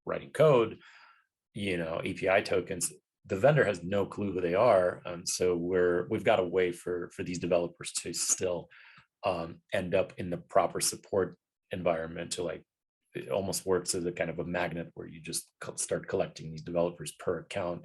writing code, API tokens. The vendor has no clue who they are. So we've got a way for these developers to still end up in the proper support environment to like, it almost works as a kind of a magnet where you just start collecting these developers per account.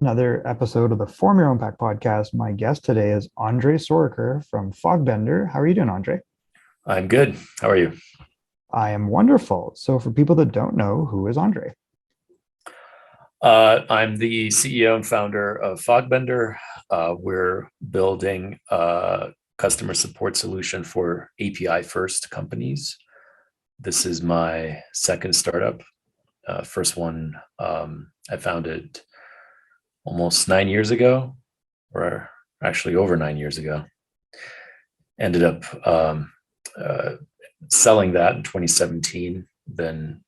Another episode of the Form Your Impact podcast. My guest today is Andrei Soroker from Fogbender. How are you doing, Andrei? I'm good. How are you? I am wonderful. So, for people that don't know, who is Andrei? I'm the CEO and founder of Fogbender. We're building a customer support solution for API first companies. This is my second startup. First one I founded almost 9 years ago, or actually over 9 years ago. Ended up selling that in 2017, then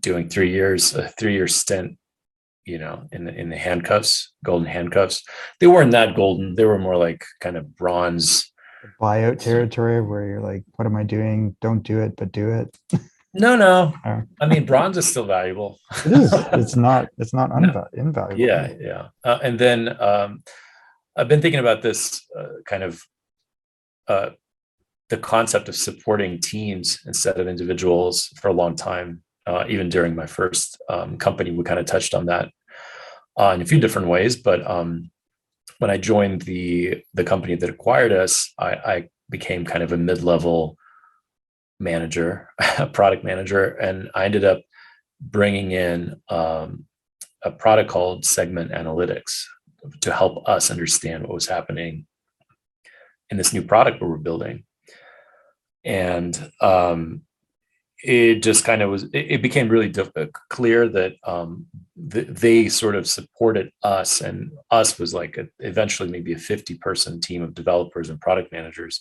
doing 3 years, a 3-year stint, in the handcuffs, golden handcuffs. They weren't that golden. They were more like kind of bronze. Buyout territory where you're like, what am I doing? Don't do it, but do it. No. I mean, bronze is still valuable. It is. It's not invaluable. Yeah. And then I've been thinking about this kind of the concept of supporting teams instead of individuals for a long time. Even during my first company, we kind of touched on that in a few different ways. But when I joined the company that acquired us, I became kind of a mid-level manager, product manager, and I ended up bringing in a product called Segment Analytics to help us understand what was happening in this new product that we're building. And it just kind of was, it became really clear that they sort of supported us, and us was like eventually maybe a 50-person team of developers and product managers,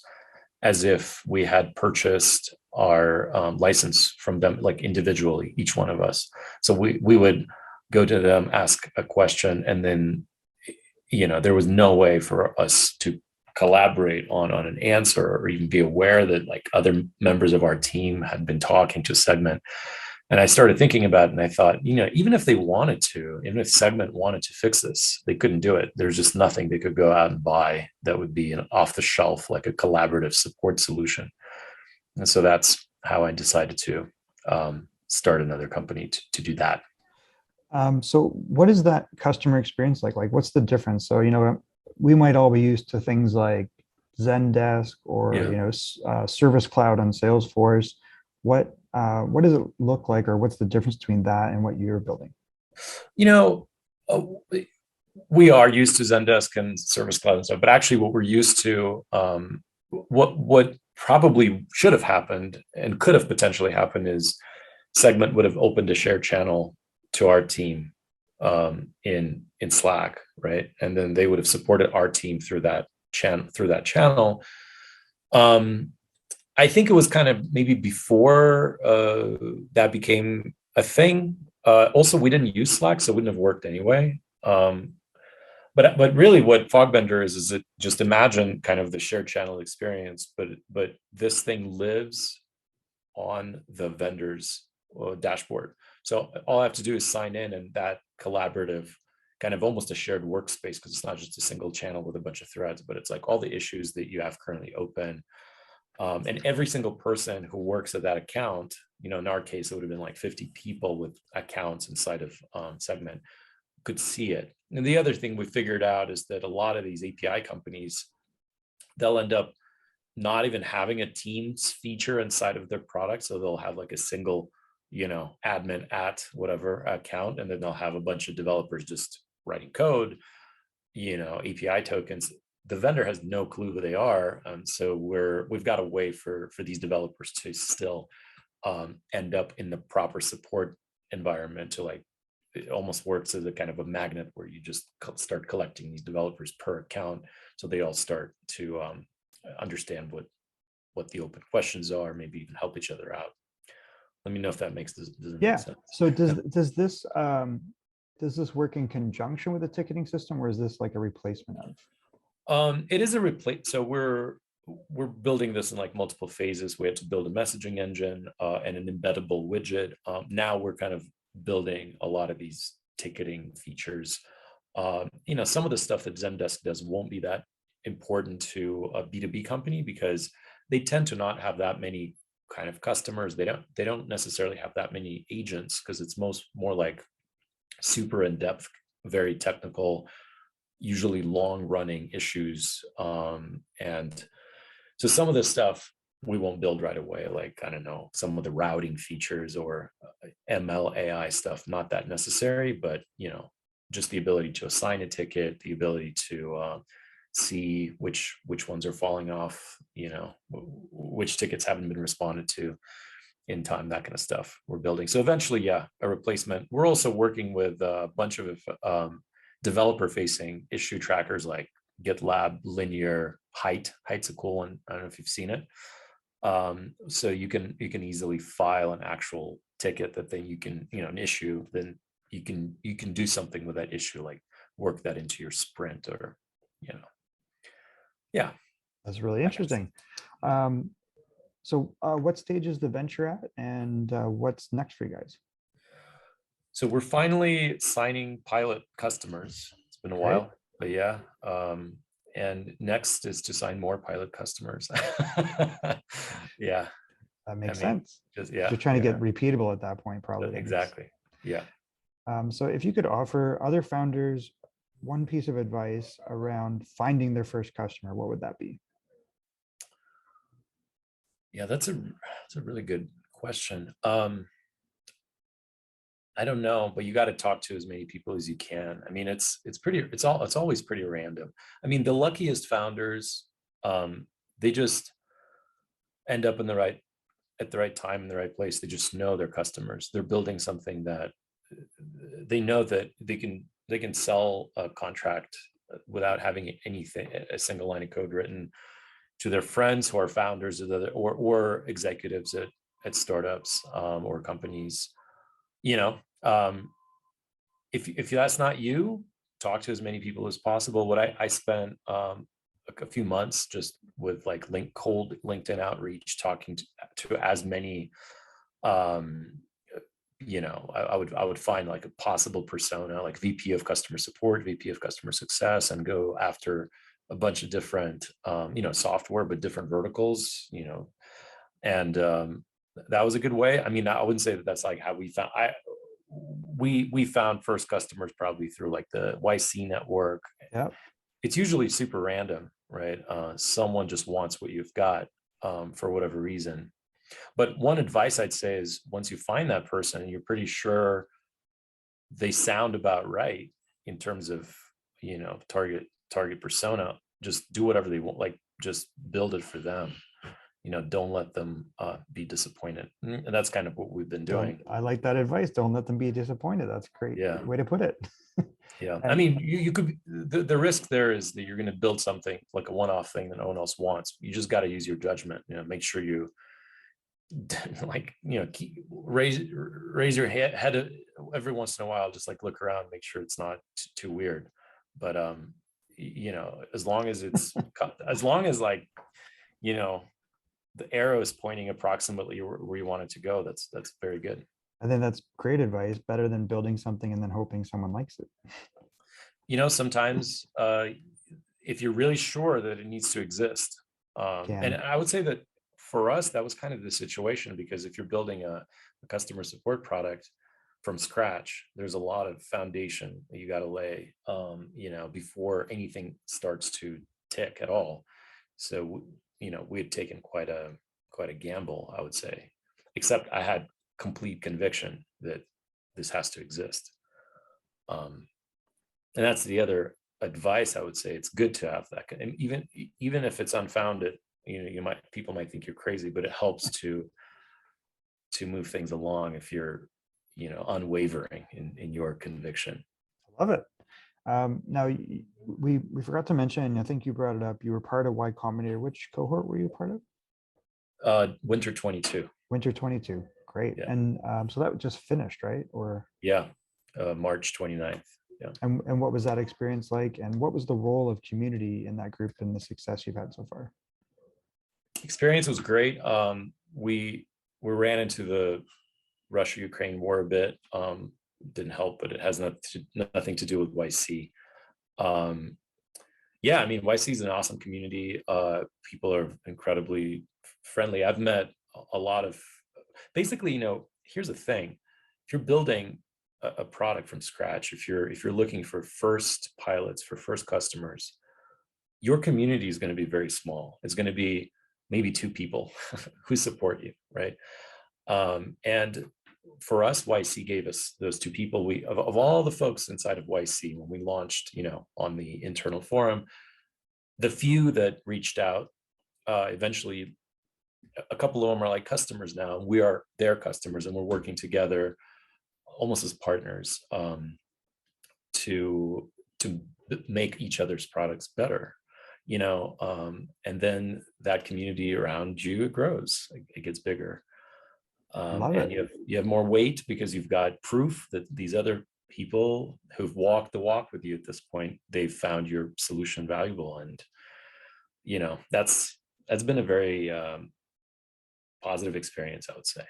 as if we had purchased our license from them, like individually, each one of us. So we would go to them, ask a question, and then, there was no way for us to collaborate on an answer or even be aware that like other members of our team had been talking to Segment. And I started thinking about it, and I thought, even if they wanted to, even if Segment wanted to fix this, they couldn't do it. There's just nothing they could go out and buy that would be an off the shelf, like a collaborative support solution. And so that's how I decided to start another company to do that. So what is that customer experience like? Like, what's the difference? So, we might all be used to things like Zendesk or, Service Cloud on Salesforce. What does it look like, or what's the difference between that and what you're building? We are used to Zendesk and Service Cloud and stuff, but actually what we're used to, what probably should have happened and could have potentially happened is Segment would have opened a shared channel to our team in Slack, right? And then they would have supported our team through that channel. I think it was kind of maybe before that became a thing. Also, we didn't use Slack, so it wouldn't have worked anyway. But really, what Fogbender is it just imagine kind of the shared channel experience, but this thing lives on the vendor's dashboard. So all I have to do is sign in, and that collaborative, kind of almost a shared workspace, because it's not just a single channel with a bunch of threads, but it's like all the issues that you have currently open. And every single person who works at that account, in our case, it would have been like 50 people with accounts inside of Segment, could see it. And the other thing we figured out is that a lot of these API companies, they'll end up not even having a Teams feature inside of their product. So they'll have like a single admin at whatever account, and then they'll have a bunch of developers just writing code, API tokens. The vendor has no clue who they are. So we've got a way for these developers to still end up in the proper support environment to like it almost works as a kind of a magnet where you just start collecting these developers per account, so they all start to understand what the open questions are, maybe even help each other out. Let me know if that doesn't make Yeah. sense. So does this work in conjunction with the ticketing system, or is this like a replacement of? It is a replace. So we're building this in like multiple phases. We had to build a messaging engine and an embeddable widget. Now we're kind of building a lot of these ticketing features. Some of the stuff that Zendesk does won't be that important to a B2B company because they tend to not have that many kind of customers. They don't necessarily have that many agents because it's more like super in-depth, very technical, usually long-running issues. And so some of this stuff we won't build right away, like, I don't know, some of the routing features or ML AI stuff, not that necessary, but, just the ability to assign a ticket, the ability to see which ones are falling off, which tickets haven't been responded to in time, that kind of stuff we're building. So eventually, yeah, a replacement. We're also working with a bunch of developer facing issue trackers like GitLab, Linear, Height's a cool one. I don't know if you've seen it. So you can easily file an actual ticket that then you can, an issue, then you can do something with that issue, like work that into your sprint or, yeah. That's really interesting. So what stage is the venture at, and what's next for you guys? So we're finally signing pilot customers. It's been a while, but yeah. And next is to sign more pilot customers. Yeah. That makes sense. You're trying to get repeatable at that point, probably. Exactly. Yeah. So if you could offer other founders one piece of advice around finding their first customer, what would that be? Yeah, that's a really good question. I don't know, but you got to talk to as many people as you can. I mean, it's always pretty random. I mean, the luckiest founders, they just end up at the right time in the right place. They just know their customers. They're building something that they know that they can sell a contract without having a single line of code written, to their friends who are founders or executives at startups or companies. If that's not you, talk to as many people as possible. What I spent a few months just with like cold LinkedIn outreach, talking to as many. I would find like a possible persona, like VP of customer support, VP of customer success, and go after a bunch of different, software, but different verticals, and that was a good way. I mean, I wouldn't say that that's like how we found, we found first customers probably through like the YC network. Yeah. It's usually super random, right? Someone just wants what you've got for whatever reason. But one advice I'd say is once you find that person and you're pretty sure they sound about right in terms of, target persona, just do whatever they want, like just build it for them. Don't let them be disappointed. And that's kind of what we've been doing. I like that advice. Don't let them be disappointed. That's great. Yeah. Way to put it. Yeah. I mean, you could, the risk there is that you're going to build something like a one-off thing that no one else wants. You just got to use your judgment, make sure you like, raise your head every once in a while, just like look around, make sure it's not too weird. But, as long as it's, as long as like, the arrow is pointing approximately where you want it to go, that's very good. I think that's great advice. Better than building something and then hoping someone likes it. Sometimes if you're really sure that it needs to exist, and I would say that for us, that was kind of the situation, because if you're building a customer support product from scratch, there's a lot of foundation that you got to lay, before anything starts to tick at all. So, we had taken quite a gamble, I would say, except I had complete conviction that this has to exist. And that's the other advice I would say. It's good to have that, and even if it's unfounded, people might think you're crazy, but it helps to move things along if you're unwavering in your conviction. I love it. Now, we forgot to mention, I think you brought it up, you were part of Y Combinator. Which cohort were you part of? Winter 22. Winter 22. Great. Yeah. And so that just finished, right? Or yeah, March 29th. Yeah. And what was that experience like? And what was the role of community in that group and the success you've had so far? Experience was great. We ran into the Russia-Ukraine war a bit. Didn't help, but it has nothing to do with YC. Yeah, I mean, YC is an awesome community. People are incredibly friendly. I've met a lot of, basically, here's the thing. If you're building a product from scratch, if you're looking for first pilots, for first customers, your community is going to be very small. It's going to be maybe 2 people who support you, right? And for us, YC gave us those 2 people. We of all the folks inside of YC, when we launched, on the internal forum, the few that reached out, eventually, a couple of them are like customers now. We are their customers, and we're working together almost as partners, to make each other's products better. And then that community around you, it grows, it gets bigger. And you have more weight because you've got proof that these other people who've walked the walk with you at this point, they've found your solution valuable. And, that's been a very positive experience, I would say.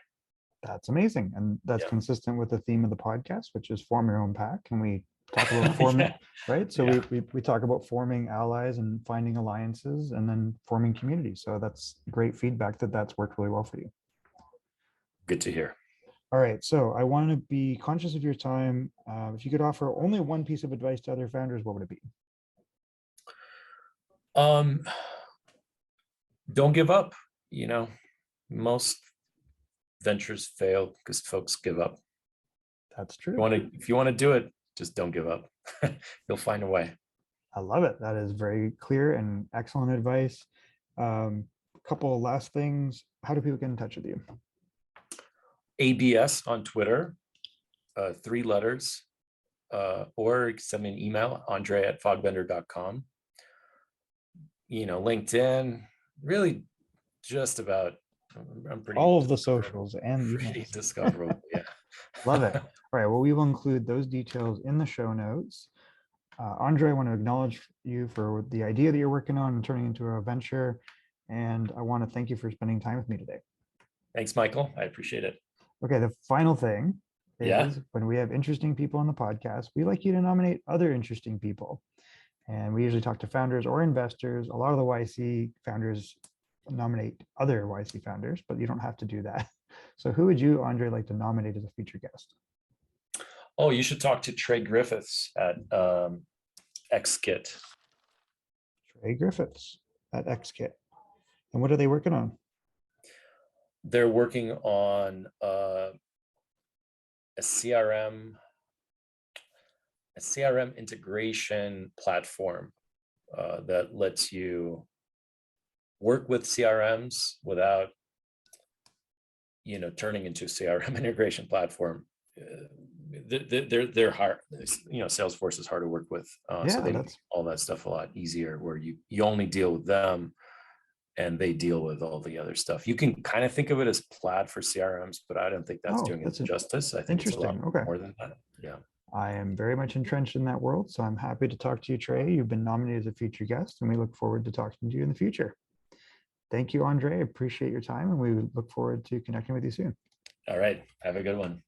That's amazing. And that's consistent with the theme of the podcast, which is form your own pack. And we talk about forming, right? So we talk about forming allies and finding alliances and then forming community. So that's great feedback that's worked really well for you. Good to hear. All right. So I want to be conscious of your time. If you could offer only one piece of advice to other founders, what would it be? Don't give up. Most ventures fail because folks give up. That's true. If you want to do it, just don't give up. You'll find a way. I love it. That is very clear and excellent advice. A couple of last things. How do people get in touch with you? ABS on Twitter, 3 letters, or send me an email, Andrei@fogbender.com. LinkedIn, really just about, I'm pretty all of the socials and pretty discoverable. Yeah. Love it. All right. Well, we will include those details in the show notes. Andrei, I want to acknowledge you for the idea that you're working on and turning into a venture. And I want to thank you for spending time with me today. Thanks, Michael. I appreciate it. Okay. The final thing is when we have interesting people on the podcast, we like you to nominate other interesting people. And we usually talk to founders or investors. A lot of the YC founders nominate other YC founders, but you don't have to do that. So who would you, Andrei, like to nominate as a featured guest? Oh, you should talk to Trey Griffiths at XKit. Trey Griffiths at XKit. And what are they working on? They're working on a CRM integration platform that lets you work with CRMs without, turning into a CRM integration platform. They're hard. Salesforce is hard to work with. So they make all that stuff a lot easier, where you only deal with them and they deal with all the other stuff. You can kind of think of it as Plaid for CRMs, but I don't think that's doing it justice. I think it's a lot more than that. Yeah. I am very much entrenched in that world, so I'm happy to talk to you, Trey. You've been nominated as a featured guest, and we look forward to talking to you in the future. Thank you, Andrei. I appreciate your time, and we look forward to connecting with you soon. All right. Have a good one.